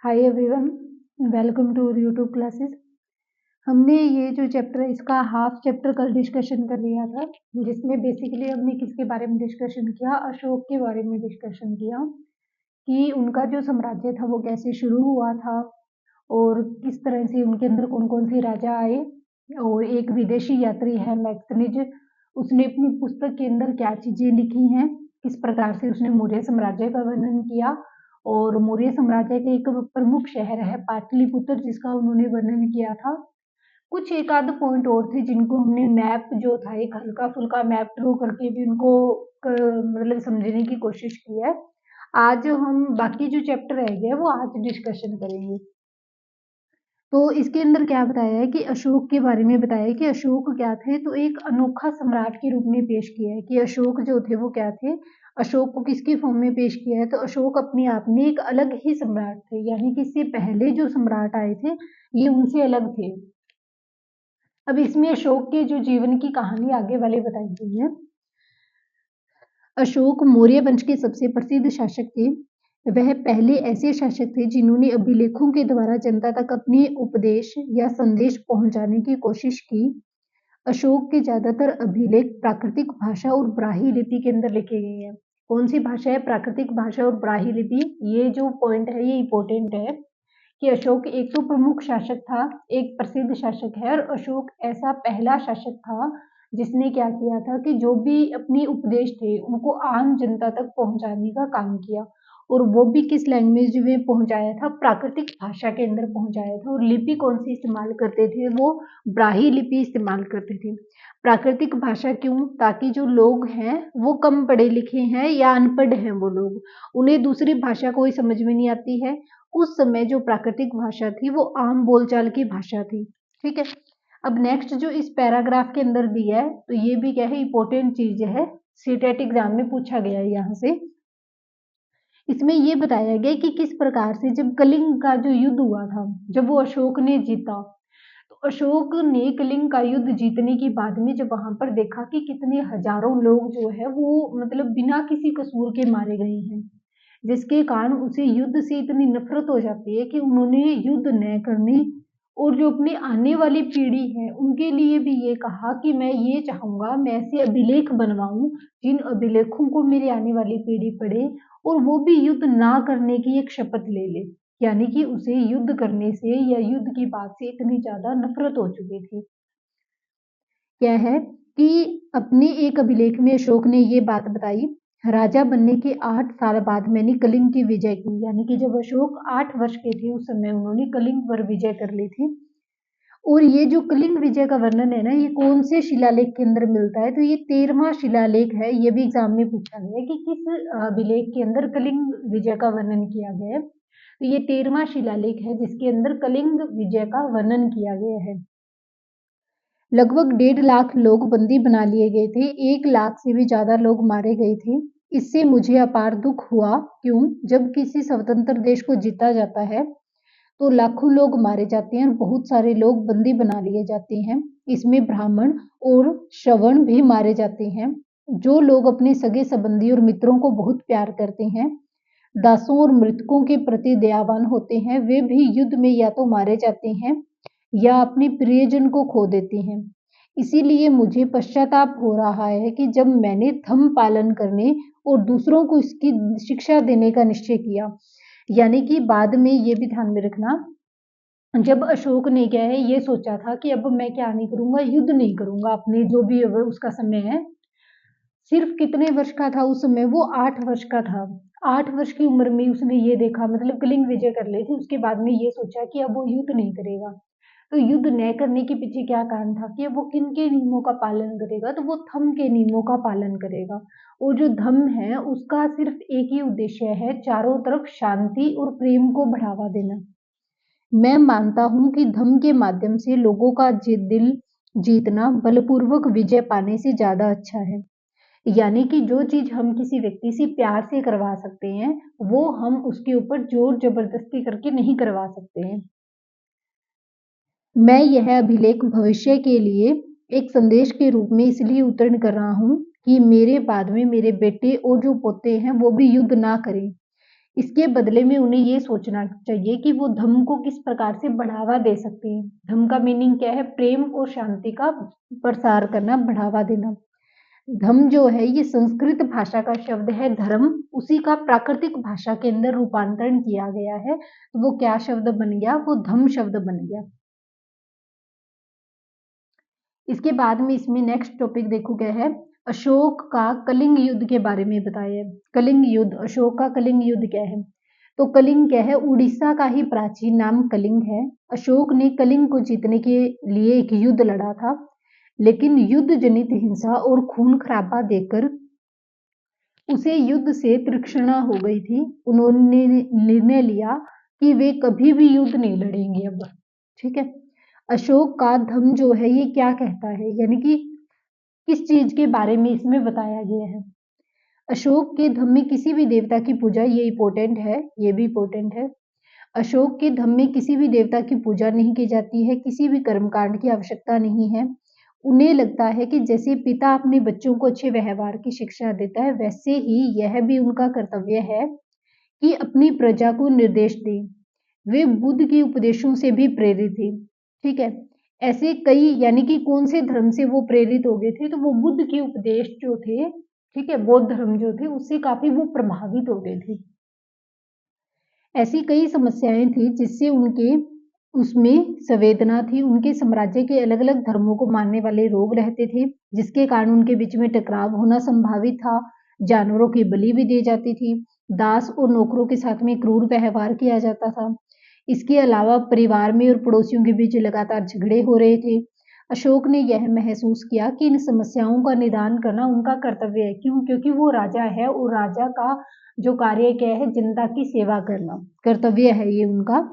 Hi everyone, welcome to YouTube classes. हमने ये जो चैप्टर है इसका हाफ चैप्टर कल डिस्कशन कर लिया था, जिसमें बेसिकली हमने किसके बारे में डिस्कशन किया, अशोक के बारे में डिस्कशन किया कि उनका जो साम्राज्य था वो कैसे शुरू हुआ था और किस तरह से उनके अंदर कौन कौन से राजा आए। और एक विदेशी यात्री है मैक्सनिज, उसने अपनी पुस्तक के अंदर क्या चीजें लिखी हैं, किस प्रकार से उसने मौर्य साम्राज्य का वर्णन किया। और मौर्य साम्राज्य के एक प्रमुख शहर है पाटलिपुत्र, जिसका उन्होंने वर्णन किया था। कुछ एक आध पॉइंट और थे जिनको हमने मैप जो था एक हल्का फुल्का मैप ड्रॉ करके भी उनको मतलब समझने की कोशिश की है। आज हम बाकी जो चैप्टर रह गए वो आज डिस्कशन करेंगे। तो इसके अंदर क्या बताया है कि अशोक के बारे में बताया है कि अशोक क्या थे, तो एक अनोखा सम्राट के रूप में पेश किया है कि अशोक जो थे वो क्या थे। अशोक को किसके फॉर्म में पेश किया है, तो अशोक अपने आप में एक अलग ही सम्राट थे, यानी कि इससे पहले जो सम्राट आए थे ये उनसे अलग थे। अब इसमें अशोक के जो जीवन की कहानी आगे वाले बताई गई है। अशोक मौर्य वंश के सबसे प्रसिद्ध शासक थे। वह पहले ऐसे शासक थे जिन्होंने अभिलेखों के द्वारा जनता तक अपने उपदेश या संदेश पहुंचाने की कोशिश की। अशोक के ज्यादातर अभिलेख प्राकृतिक भाषा और ब्राह्मी लिपि के अंदर लिखे गए हैं। कौन सी भाषा है? प्राकृतिक भाषा और ब्राह्मी लिपि। ये जो पॉइंट है ये इंपॉर्टेंट है कि अशोक एक तो प्रमुख शासक था, एक प्रसिद्ध शासक है, और अशोक ऐसा पहला शासक था जिसने क्या किया था कि जो भी अपने उपदेश थे उनको आम जनता तक पहुंचाने का काम किया। और वो भी किस लैंग्वेज में पहुंचाया था? प्राकृतिक भाषा के अंदर पहुंचाया था। और लिपि कौन सी इस्तेमाल करते थे? वो ब्राह्मी लिपि इस्तेमाल करते थे। प्राकृतिक भाषा क्यों? ताकि जो लोग हैं वो कम पढ़े लिखे हैं या अनपढ़ हैं, वो लोग, उन्हें दूसरी भाषा कोई समझ में नहीं आती है। उस समय जो प्राकृतिक भाषा थी वो आम बोलचाल की भाषा थी। ठीक है। अब नेक्स्ट जो इस पैराग्राफ के अंदर दिया है, तो ये भी क्या है, इंपॉर्टेंट चीज है, सीटेट एग्जाम में पूछा गया है यहाँ से। इसमें ये बताया गया कि किस प्रकार से जब कलिंग का जो युद्ध हुआ था, जब वो अशोक ने जीता, तो अशोक ने कलिंग का युद्ध जीतने के बाद में जब वहां पर देखा कि कितने हजारों लोग जो है वो मतलब बिना किसी कसूर के मारे गए हैं, जिसके कारण उसे युद्ध से इतनी नफरत हो जाती है कि उन्होंने युद्ध न करने और जो अपनी आने वाली पीढ़ी है उनके लिए भी ये कहा कि मैं ये चाहूंगा, मैं ऐसे अभिलेख बनवाऊं जिन अभिलेखों को मेरी आने वाली पीढ़ी पढ़े और वो भी युद्ध ना करने की एक शपथ ले ले। यानी कि उसे युद्ध करने से या युद्ध की बात से इतनी ज्यादा नफरत हो चुकी थी। क्या है कि अपने एक अभिलेख में अशोक ने ये बात बताई, राजा बनने के 8 साल बाद मैंने कलिंग की विजय की। यानी कि जब अशोक 8 वर्ष के थे उस समय उन्होंने कलिंग पर विजय कर ली थी। और ये जो कलिंग विजय का वर्णन है ना, ये कौन से शिलालेख के अंदर मिलता है? तो ये 13वां शिलालेख है। ये भी एग्जाम में पूछा गया है कि किस अभिलेख के अंदर कलिंग विजय का वर्णन किया गया है। तो ये 13वां शिलालेख है जिसके अंदर कलिंग विजय का वर्णन किया गया है। लगभग 1.5 लाख लोग बंदी बना लिए गए थे, 1 लाख से भी ज्यादा लोग मारे गए थे। इससे मुझे अपार दुख हुआ। क्यों? जब किसी स्वतंत्र देश को जीता जाता है तो लाखों लोग मारे जाते हैं और बहुत सारे लोग बंदी बना लिए जाते हैं। इसमें ब्राह्मण और श्रवण भी मारे जाते हैं। जो लोग अपने सगे संबंधी और मित्रों को बहुत प्यार करते हैं, दासों और मृतकों के प्रति दयावान होते हैं, वे भी युद्ध में या तो मारे जाते हैं या अपने प्रियजन को खो देते हैं। इसीलिए मुझे पश्चाताप हो रहा है कि जब मैंने धम्म पालन करने और दूसरों को इसकी शिक्षा देने का निश्चय किया। यानी कि बाद में ये भी ध्यान में रखना, जब अशोक ने क्या है ये सोचा था कि अब मैं क्या नहीं करूंगा, युद्ध नहीं करूंगा, अपने जो भी उसका समय है, सिर्फ कितने वर्ष का था उस समय? वो 8 वर्ष का था। 8 वर्ष की उम्र में उसने ये देखा, मतलब कलिंग विजय कर ली थी, उसके बाद में ये सोचा कि अब वो युद्ध नहीं करेगा। तो युद्ध न करने के पीछे क्या कारण था कि अब वो किन के नियमों का पालन करेगा? तो वो धम्म के नियमों का पालन करेगा। और जो धम्म है उसका सिर्फ एक ही उद्देश्य है, चारों तरफ शांति और प्रेम को बढ़ावा देना। मैं मानता हूं कि धम्म के माध्यम से लोगों का दिल जीतना बलपूर्वक विजय पाने से ज्यादा अच्छा है। यानी कि जो चीज हम किसी व्यक्ति से प्यार से करवा सकते हैं वो हम उसके ऊपर जोर जबरदस्ती करके नहीं करवा सकते हैं। मैं यह अभिलेख भविष्य के लिए एक संदेश के रूप में इसलिए उत्तीर्ण कर रहा हूं कि मेरे बाद में मेरे बेटे और जो पोते हैं वो भी युद्ध ना करें। इसके बदले में उन्हें ये सोचना चाहिए कि वो धम्म को किस प्रकार से बढ़ावा दे सकते हैं। धम्म का मीनिंग क्या है? प्रेम और शांति का प्रसार करना, बढ़ावा देना। धम्म जो है ये संस्कृत भाषा का शब्द है धर्म, उसी का प्राकृतिक भाषा के अंदर रूपांतरण किया गया है, तो वो क्या शब्द बन गया? वो धम्म शब्द बन गया। इसके बाद में इसमें नेक्स्ट टॉपिक देखो क्या है, अशोक का कलिंग युद्ध के बारे में बताया है। कलिंग युद्ध, अशोक का कलिंग युद्ध क्या है? तो कलिंग क्या है? उड़ीसा का ही प्राचीन नाम कलिंग है। अशोक ने कलिंग को जीतने के लिए एक युद्ध लड़ा था, लेकिन युद्ध जनित हिंसा और खून खराबा देखकर उसे युद्ध से तृष्णा हो गई थी। उन्होंने निर्णय लिया कि वे कभी भी युद्ध नहीं लड़ेंगे अब। ठीक है। अशोक का धम्म जो है ये क्या कहता है, यानी कि किस चीज के बारे में इसमें बताया गया है? अशोक के धम्म में किसी भी देवता की पूजा, ये इंपॉर्टेंट है, ये भी इंपॉर्टेंट है। अशोक के धम्म में किसी भी देवता की पूजा नहीं की जाती है, किसी भी कर्मकांड की आवश्यकता नहीं है। उन्हें लगता है कि जैसे पिता अपने बच्चों को अच्छे व्यवहार की शिक्षा देता है, वैसे ही यह भी उनका कर्तव्य है कि अपनी प्रजा को निर्देश दें। वे बुद्ध के उपदेशों से भी प्रेरित थे। ठीक है। ऐसे कई, यानी कि कौन से धर्म से वो प्रेरित हो गए थे? तो वो बुद्ध के उपदेश जो थे, ठीक है, बौद्ध धर्म जो थे, उससे काफी वो प्रभावित हो गए थे। ऐसी कई समस्याएं थी जिससे उनके उसमें संवेदना थी। उनके साम्राज्य के अलग अलग धर्मों को मानने वाले लोग रहते थे, जिसके कारण उनके बीच में टकराव होना संभावित था। जानवरों की बलि भी दी जाती थी। दास और नौकरों के साथ में क्रूर व्यवहार किया जाता था। इसके अलावा परिवार में और पड़ोसियों के बीच लगातार झगड़े हो रहे थे। अशोक ने यह महसूस किया कि इन समस्याओं का निदान करना उनका कर्तव्य है। क्यों? क्योंकि वो राजा है और राजा का जो कार्य क्या है? जनता की सेवा करना, कर्तव्य है ये उनका।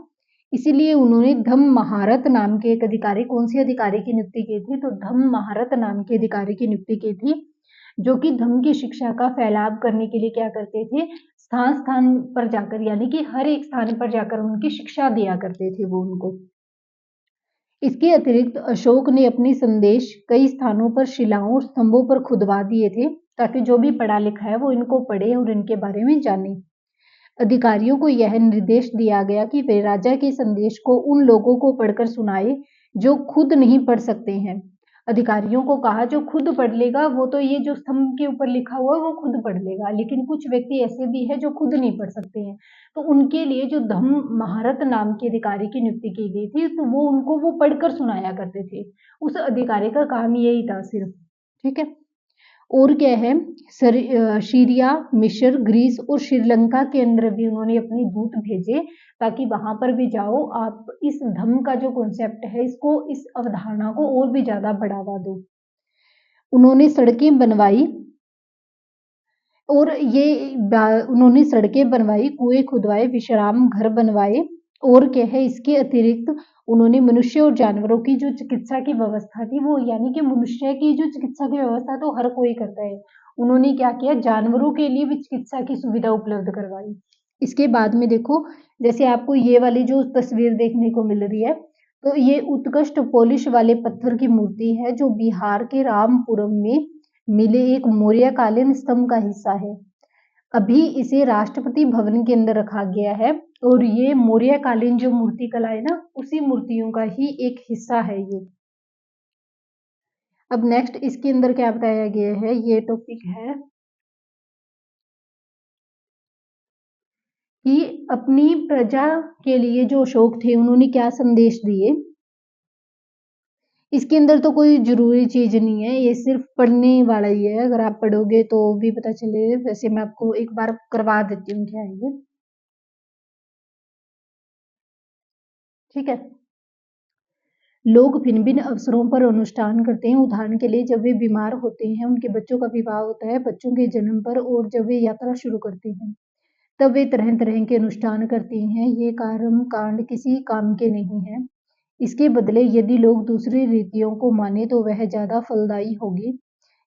इसीलिए उन्होंने धम्म महारथ नाम के एक अधिकारी, कौन से अधिकारी की नियुक्ति की थी? तो धम्म महारथ नाम के अधिकारी की नियुक्ति की थी, जो कि धम्म की शिक्षा का फैलाव करने के लिए क्या करते थे? स्थान स्थान पर जाकर, यानी कि हर एक स्थान पर जाकर उनकी शिक्षा दिया करते थे वो उनको। इसके अतिरिक्त अशोक ने अपने संदेश कई स्थानों पर शिलाओं और स्तंभों पर खुदवा दिए थे, ताकि जो भी पढ़ा लिखा है वो इनको पढ़े और इनके बारे में जाने। अधिकारियों को यह निर्देश दिया गया कि वे राजा के संदेश को उन लोगों को पढ़कर सुनाए जो खुद नहीं पढ़ सकते हैं। अधिकारियों को कहा जो खुद पढ़ लेगा वो तो ये जो स्तंभ के ऊपर लिखा हुआ है वो खुद पढ़ लेगा, लेकिन कुछ व्यक्ति ऐसे भी है जो खुद नहीं पढ़ सकते हैं, तो उनके लिए जो धम्म महारथ नाम के अधिकारी की नियुक्ति की गई थी, तो वो उनको वो पढ़कर सुनाया करते थे। उस अधिकारी का काम यही था सिर्फ। ठीक है। और क्या है, सीरिया, मिस्र, ग्रीस और श्रीलंका के अंदर भी उन्होंने अपने दूत भेजे, ताकि वहां पर भी जाओ, आप इस धम्म का जो कॉन्सेप्ट है, इसको, इस अवधारणा को और भी ज्यादा बढ़ावा दो। उन्होंने सड़कें बनवाई, और ये उन्होंने सड़कें बनवाई, कुएं खुदवाए, विश्राम घर बनवाए, और क्या है, इसके अतिरिक्त उन्होंने मनुष्य और जानवरों की जो चिकित्सा की व्यवस्था थी वो, यानी कि मनुष्य की जो चिकित्सा की व्यवस्था तो हर कोई करता है, उन्होंने क्या किया? जानवरों के लिए भी चिकित्सा की सुविधा उपलब्ध करवाई। इसके बाद में देखो, जैसे आपको ये वाली जो तस्वीर देखने को मिल रही है, तो ये उत्कृष्ट पॉलिश वाले पत्थर की मूर्ति है, जो बिहार के रामपुरम में मिले एक मौर्यकालीन स्तंभ का हिस्सा है। अभी इसे राष्ट्रपति भवन के अंदर रखा गया है, और ये मौर्यकालीन जो मूर्ति कला है ना, उसी मूर्तियों का ही एक हिस्सा है ये। अब नेक्स्ट इसके अंदर क्या बताया गया है, ये टॉपिक है कि अपनी प्रजा के लिए जो अशोक थे उन्होंने क्या संदेश दिए। इसके अंदर तो कोई जरूरी चीज नहीं है, ये सिर्फ पढ़ने वाला ही है, अगर आप पढ़ोगे तो भी पता चले। वैसे मैं आपको एक बार करवा देती हूँ क्या है ये। ठीक है। लोग भिन्न भिन्न अवसरों पर अनुष्ठान करते हैं। उदाहरण के लिए, जब वे बीमार होते हैं, उनके बच्चों का विवाह होता है, बच्चों के जन्म पर, और जब वे यात्रा शुरू करते हैं, तब वे तरह तरह के अनुष्ठान करते हैं। ये कर्म कांड किसी काम के नहीं है। इसके बदले यदि लोग दूसरी रीतियों को माने तो वह ज्यादा फलदायी होगी।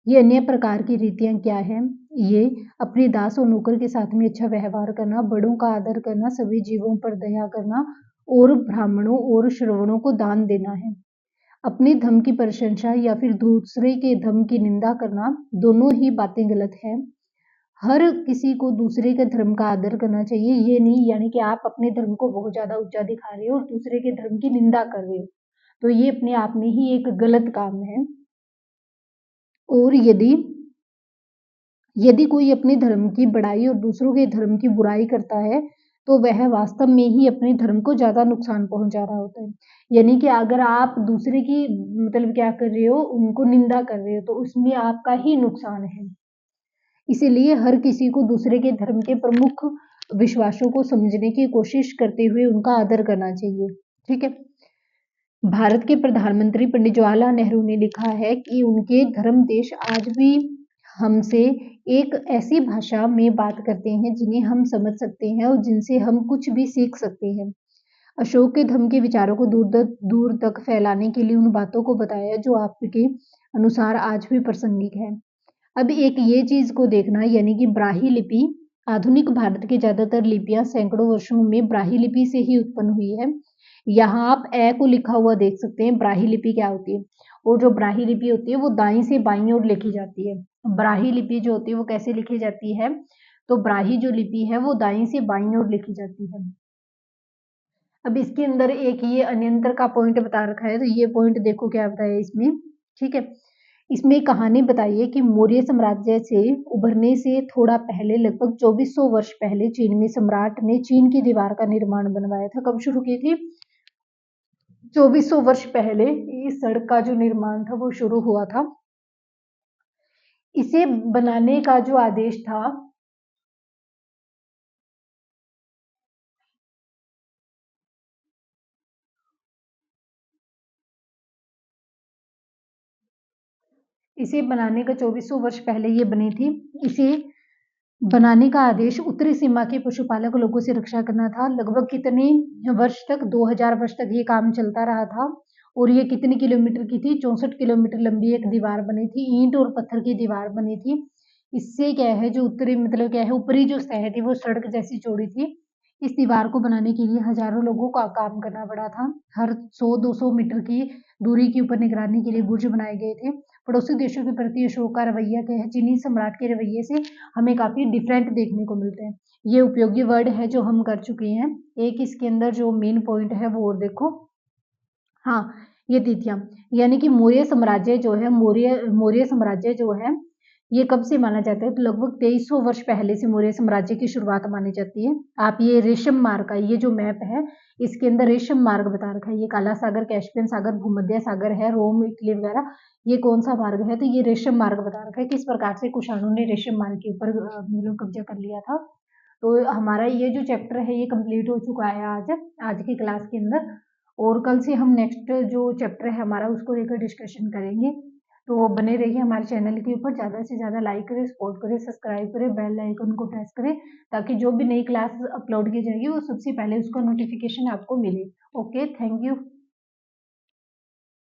ये अन्य प्रकार की रीतियां क्या हैं? ये अपने दास और नौकर के साथ में अच्छा व्यवहार करना, बड़ों का आदर करना, सभी जीवों पर दया करना, और ब्राह्मणों और श्रवणों को दान देना है। अपने धर्म की प्रशंसा या फिर दूसरे के धर्म की निंदा करना, दोनों ही बातें गलत है। हर किसी को दूसरे के धर्म का आदर करना चाहिए। ये नहीं यानी कि आप अपने धर्म को बहुत ज़्यादा ऊँचा दिखा रहे हो और दूसरे के धर्म की निंदा कर रहे हो, तो ये अपने आप में ही एक गलत काम है। और यदि कोई अपने धर्म की बड़ाई और दूसरों के धर्म की बुराई करता है, तो वह वास्तव में ही अपने धर्म को ज़्यादा नुकसान पहुँचा रहा होता है। यानी कि अगर आप दूसरे की मतलब क्या कर रहे हो, उनको निंदा कर रहे हो, तो उसमें आपका ही नुकसान है। इसीलिए हर किसी को दूसरे के धर्म के प्रमुख विश्वासों को समझने की कोशिश करते हुए उनका आदर करना चाहिए। ठीक है। भारत के प्रधानमंत्री पंडित जवाहरलाल नेहरू ने लिखा है कि उनके धर्म देश आज भी हमसे एक ऐसी भाषा में बात करते हैं जिन्हें हम समझ सकते हैं और जिनसे हम कुछ भी सीख सकते हैं। अशोक के धर्म के विचारों को दूर तक फैलाने के लिए उन बातों को बताया जो आपके अनुसार आज भी प्रासंगिक है। अब एक ये चीज को देखना यानी कि ब्राही लिपि, आधुनिक भारत की ज्यादातर लिपियां सैकड़ों वर्षों में ब्राही लिपि से ही उत्पन्न हुई है। यहाँ आप ए को लिखा हुआ देख सकते हैं। ब्राही लिपि क्या होती है, और जो ब्राही लिपि होती है वो दाईं से बाईं ओर लिखी जाती है। ब्राही लिपि जो होती है वो कैसे लिखी जाती है, तो ब्राही जो लिपि है वो दाईं से बाईं ओर लिखी जाती है। अब इसके अंदर एक ये अन्यंत्र का पॉइंट बता रखा है, तो ये पॉइंट देखो क्या बताया इसमें। ठीक है। इसमें कहानी बताई है कि मौर्य साम्राज्य से उभरने से थोड़ा पहले लगभग 2400 वर्ष पहले चीन में सम्राट ने चीन की दीवार का निर्माण बनवाया था। कब शुरू की थी? 2400 वर्ष पहले इस सड़क का जो निर्माण था वो शुरू हुआ था। इसे बनाने का जो आदेश था इसे बनाने का 2400 वर्ष पहले ये बनी थी। इसे बनाने का आदेश उत्तरी सीमा के पशुपालक लोगों से रक्षा करना था। लगभग कितने वर्ष तक? 2000 वर्ष तक ये काम चलता रहा था। और ये कितने किलोमीटर की थी? 64 किलोमीटर लंबी एक दीवार बनी थी। ईंट और पत्थर की दीवार बनी थी। इससे क्या है, जो उत्तरी मतलब क्या है, ऊपरी जो सतह थी वो सड़क जैसी चौड़ी थी। इस दीवार को बनाने के लिए हजारों लोगों का काम करना पड़ा था। हर 100-200 मीटर की दूरी के ऊपर निगरानी के लिए बुर्ज बनाए गए थे। पड़ोसी देशों के प्रति अशोक का रवैया क्या है? चीनी सम्राट के रवैये से हमें काफी डिफरेंट देखने को मिलते हैं। ये उपयोगी वर्ड है जो हम कर चुके हैं। एक इसके अंदर जो मेन पॉइंट है वो और देखो। हाँ, ये तिथियां यानी कि मौर्य साम्राज्य जो है, मौर्य साम्राज्य जो है ये कब से माना जाता है? तो लगभग 2300 वर्ष पहले से मौर्य साम्राज्य की शुरुआत मानी जाती है। आप ये रेशम मार्ग का ये जो मैप है इसके अंदर रेशम मार्ग बता रखा है। ये काला सागर, कैस्पियन सागर, भूमध्य सागर है, रोम, इटली वगैरह। ये कौन सा मार्ग है? तो ये रेशम मार्ग बता रखा है। किस प्रकार से कुषाणों ने रेशम मार्ग के ऊपर मतलब कब्जा कर लिया था। तो हमारा ये जो चैप्टर है ये कंप्लीट हो चुका है आज की क्लास के अंदर। और कल से हम नेक्स्ट जो चैप्टर है हमारा उसको लेकर डिस्कशन करेंगे। तो बने रहिए हमारे चैनल के ऊपर, ज़्यादा से ज़्यादा लाइक करें, सपोर्ट करें, सब्सक्राइब करें, बेल आइकन को प्रेस करें ताकि जो भी नई क्लास अपलोड की जाएगी वो सबसे पहले उसका नोटिफिकेशन आपको मिले। Okay, thank you.